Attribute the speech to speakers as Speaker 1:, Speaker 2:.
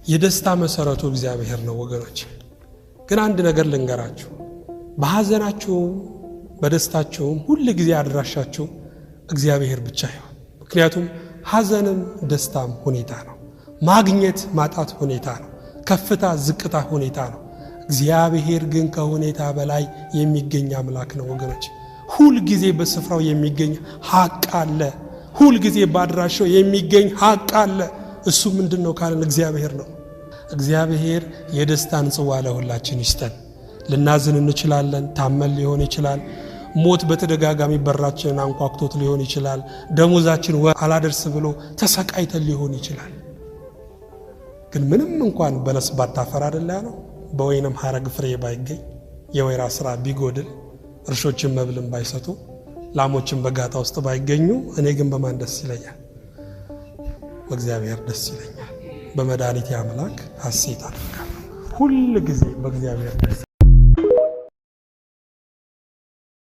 Speaker 1: የደስታ መሰረቱ እግዚአብሔር ነው ወገኖች። ግን አንድ ነገር ልንገራችሁ፣ በሐዘናችሁም በደስታችሁም ሁሉ ጊዜ አድራሻችሁ እግዚአብሔር ብቻ ይሁን። ምክንያቱም ሐዘንም ደስታም ሁኔታ ነው። ማግኘት ማጣት ሁኔታ ነው። ከፍታ ዝቅታ ሁኔታ ነው። እግዚአብሔር ግን ከሁኔታ በላይ የሚገኝ አምላክ ነው ወገኖች። ሁል ጊዜ በስፍራው የሚገኝ ሐቅ አለ። ሁል ጊዜ ባድራሻው የሚገኝ ሐቅ አለ። እሱ ምንድነው ካለን እግዚአብሔር ነው። እግዚአብሔር የደስታን ጽዋ ለሁላችን ይስጠን። ልናዝን እንችላለን። ታመን ሊሆን ይችላል። ሞት በተደጋጋሚ በራችንን አንኳኩቶት ሊሆን ይችላል። ደሞዛችን አላደርስ ብሎ ተሰቃይተን ሊሆን ይችላል። ግን ምንም እንኳን በለስ ባታፈራ አይደል ያለው፣ በወይንም ሐረግ ፍሬ ባይገኝ፣ የወይራ ስራ ቢጎድል፣ እርሾችን መብልን ባይሰጡ፣ ላሞችን በጋታ ውስጥ ባይገኙ፣ እኔ ግን በማን ደስ ይለኛል? በእግዚአብሔር ደስ ይለኛል። በመድኃኒቴ አምላክ ሐሴት አደርጋለሁ። ሁል ጊዜ በእግዚአብሔር ደስ